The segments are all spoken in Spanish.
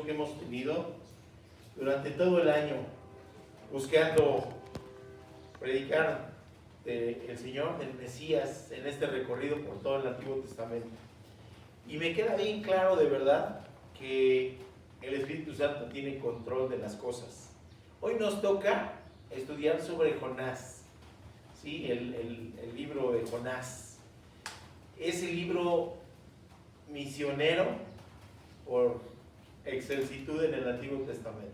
que hemos tenido durante todo el año, buscando predicar del Señor, del Mesías, en este recorrido por todo el Antiguo Testamento. Y me queda bien claro de verdad que el Espíritu Santo tiene control de las cosas. Hoy nos toca estudiar sobre Jonás, ¿sí? El libro de Jonás. Es el libro misionero por excelsitud en el Antiguo Testamento.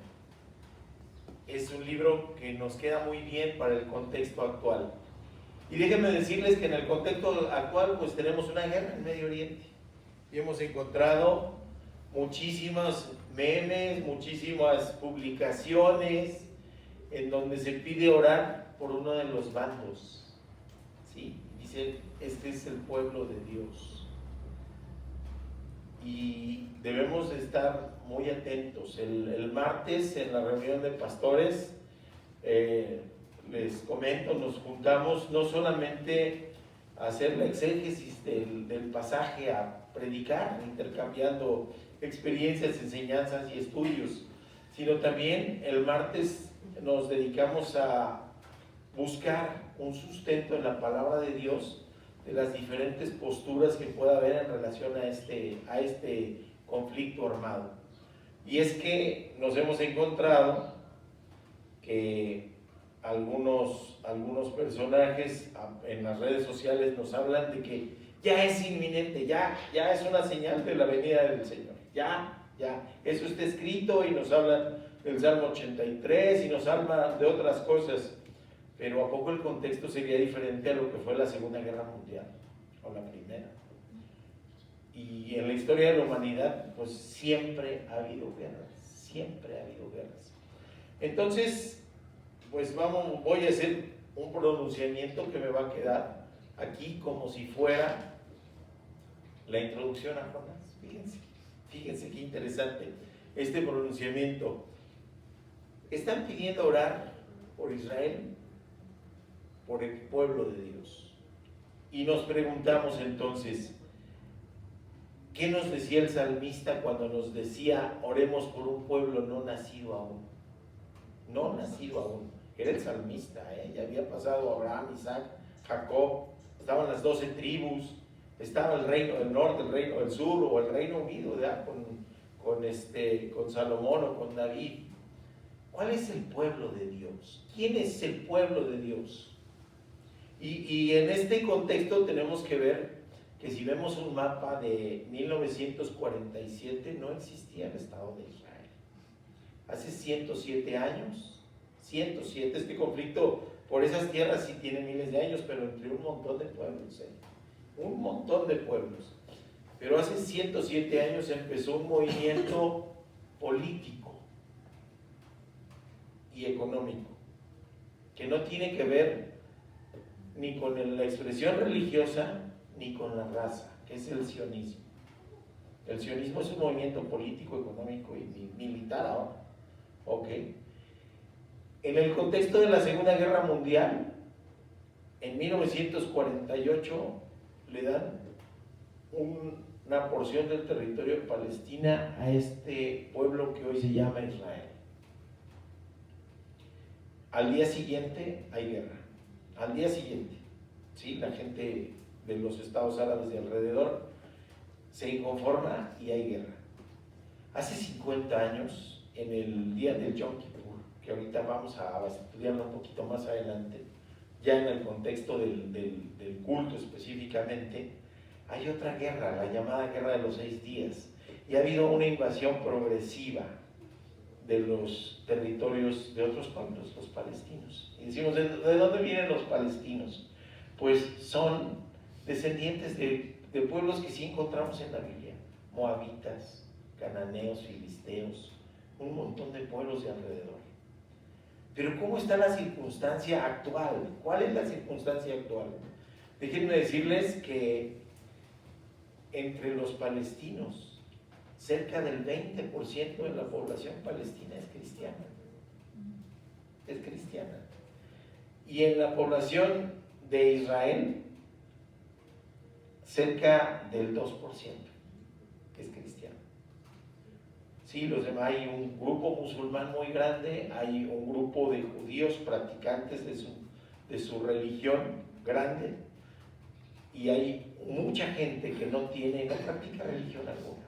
Es un libro que nos queda muy bien para el contexto actual. Y déjenme decirles que en el contexto actual pues tenemos una guerra en Medio Oriente. Y hemos encontrado muchísimos memes, muchísimas publicaciones en donde se pide orar por uno de los bandos. ¿Sí? Dice, este es el pueblo de Dios. Y debemos estar muy atentos. El martes en la reunión de pastores, les comento, nos juntamos no solamente a hacer la exégesis del pasaje, a predicar, intercambiando experiencias, enseñanzas y estudios, sino también el martes nos dedicamos a buscar un sustento en la palabra de Dios de las diferentes posturas que pueda haber en relación a este conflicto armado. Y es que nos hemos encontrado que algunos personajes en las redes sociales nos hablan de que ya es inminente, ya es una señal de la venida del Señor, ya, eso está escrito, y nos hablan del Salmo 83 y nos hablan de otras cosas. Pero ¿a poco el contexto sería diferente a lo que fue la Segunda Guerra Mundial o la Primera? Y en la historia de la humanidad, pues siempre ha habido guerras. Entonces, pues voy a hacer un pronunciamiento que me va a quedar aquí como si fuera la introducción a Jonás. Fíjense qué interesante este pronunciamiento. Están pidiendo orar por Israel, por el pueblo de Dios. Y nos preguntamos entonces, ¿qué nos decía el salmista cuando nos decía oremos por un pueblo no nacido aún? No nacido aún. Era el salmista, ya había pasado Abraham, Isaac, Jacob, estaban las 12 tribus, estaba el reino del norte, el reino del sur, o el Reino Unido, con Salomón o con David. ¿Cuál es el pueblo de Dios? ¿Quién es el pueblo de Dios? Y en este contexto tenemos que ver que si vemos un mapa de 1947, no existía el Estado de Israel. Hace 107 años, 107, este conflicto por esas tierras sí tiene miles de años, pero entre un montón de pueblos, un montón de pueblos. Pero hace 107 años empezó un movimiento político y económico que no tiene que ver ni con la expresión religiosa ni con la raza, que es el sionismo. El sionismo es un movimiento político, económico y militar ahora. ¿Ok? En el contexto de la Segunda Guerra Mundial, en 1948 le dan una porción del territorio de Palestina a este pueblo que hoy se llama Israel. Al día siguiente hay guerra. Al día siguiente, ¿sí? La gente de los estados árabes de alrededor se inconforma y hay guerra. Hace 50 años, en el día del Yom Kippur, que ahorita vamos a estudiarlo un poquito más adelante, ya en el contexto del culto específicamente, hay otra guerra, la llamada Guerra de los 6 días, y ha habido una invasión progresiva de los territorios de otros pueblos, los palestinos. Y decimos, ¿de dónde vienen los palestinos? Pues son descendientes de pueblos que sí encontramos en la Biblia: moabitas, cananeos, filisteos, un montón de pueblos de alrededor. Pero ¿cómo está la circunstancia actual? ¿Cuál es la circunstancia actual? Déjenme decirles que entre los palestinos, cerca del 20% de la población palestina es cristiana. Es cristiana. Y en la población de Israel, cerca del 2% es cristiano. Sí, los demás, hay un grupo musulmán muy grande, hay un grupo de judíos practicantes de su religión grande, y hay mucha gente que no practica religión alguna.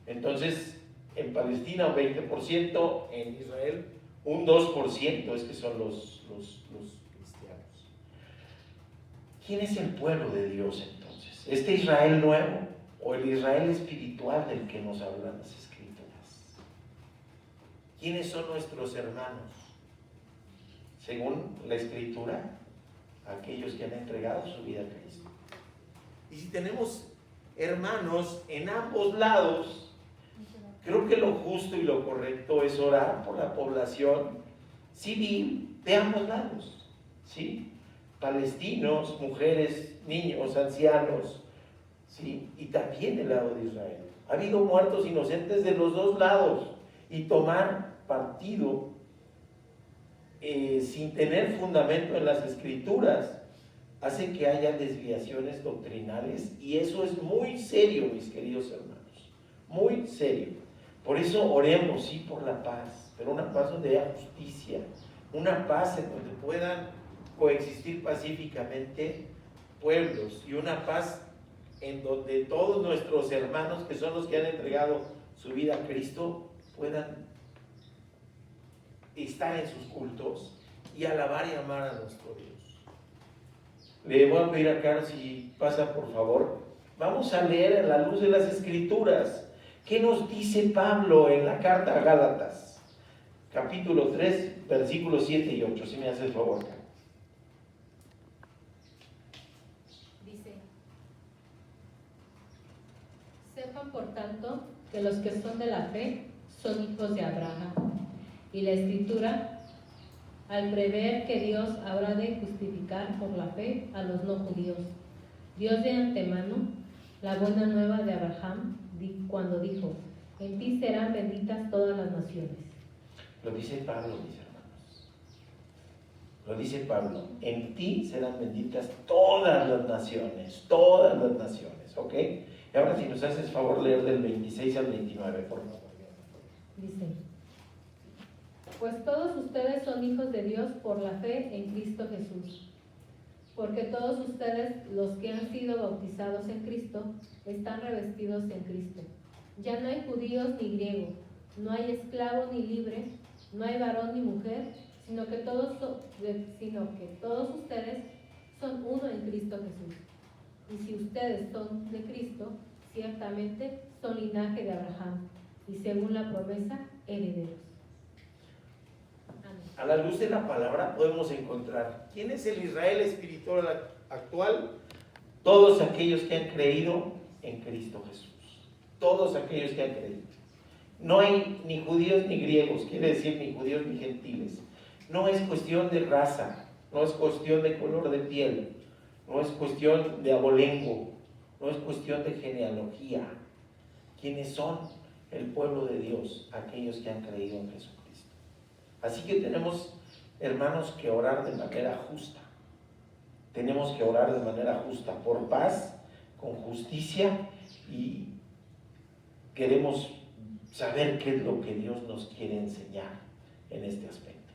Entonces, en Palestina un 20%, en Israel un 2% es que son los cristianos. ¿Quién es el pueblo de Dios entonces? ¿Este Israel nuevo o el Israel espiritual del que nos hablan las Escrituras? ¿Quiénes son nuestros hermanos? Según la Escritura, aquellos que han entregado su vida a Cristo. Y si tenemos hermanos en ambos lados, creo que lo justo y lo correcto es orar por la población civil de ambos lados, ¿sí? Palestinos, mujeres, niños, ancianos, ¿sí? Y también del lado de Israel. Ha habido muertos inocentes de los dos lados, y tomar partido sin tener fundamento en las Escrituras hace que haya desviaciones doctrinales, y eso es muy serio, mis queridos hermanos, muy serio. Por eso oremos, sí, por la paz, pero una paz donde haya justicia, una paz en donde puedan coexistir pacíficamente pueblos, y una paz en donde todos nuestros hermanos, que son los que han entregado su vida a Cristo, puedan estar en sus cultos y alabar y amar a nuestro Dios. Le voy a pedir a Carlos si pasa, por favor. Vamos a leer en la luz de las Escrituras qué nos dice Pablo en la carta a Gálatas, capítulo 3, versículos 7 y 8. Si me hace el favor, Carlos. Dice: sepan por tanto que los que son de la fe son hijos de Abraham. Y la Escritura, al prever que Dios habrá de justificar por la fe a los no judíos, Dios de antemano la buena nueva de Abraham cuando dijo: en ti serán benditas todas las naciones. Lo dice Pablo, mis hermanos. Lo dice Pablo: en ti serán benditas todas las naciones, ¿ok? Y ahora, si nos haces favor, leer del 26 al 29, por favor. Dice: pues todos ustedes son hijos de Dios por la fe en Cristo Jesús. Porque todos ustedes, los que han sido bautizados en Cristo, están revestidos en Cristo. Ya no hay judíos ni griegos, no hay esclavo ni libre, no hay varón ni mujer, sino que todos ustedes son uno en Cristo Jesús. Y si ustedes son de Cristo, ciertamente son linaje de Abraham, y según la promesa, herederos. A la luz de la palabra podemos encontrar quién es el Israel espiritual actual. Todos aquellos que han creído en Cristo Jesús. Todos aquellos que han creído. No hay ni judíos ni griegos, quiere decir ni judíos ni gentiles. No es cuestión de raza, no es cuestión de color de piel, no es cuestión de abolengo, no es cuestión de genealogía. ¿Quiénes son? El pueblo de Dios, aquellos que han creído en Jesucristo. Así que tenemos, hermanos, que orar de manera justa. Tenemos que orar de manera justa, por paz, con justicia, y queremos saber qué es lo que Dios nos quiere enseñar en este aspecto.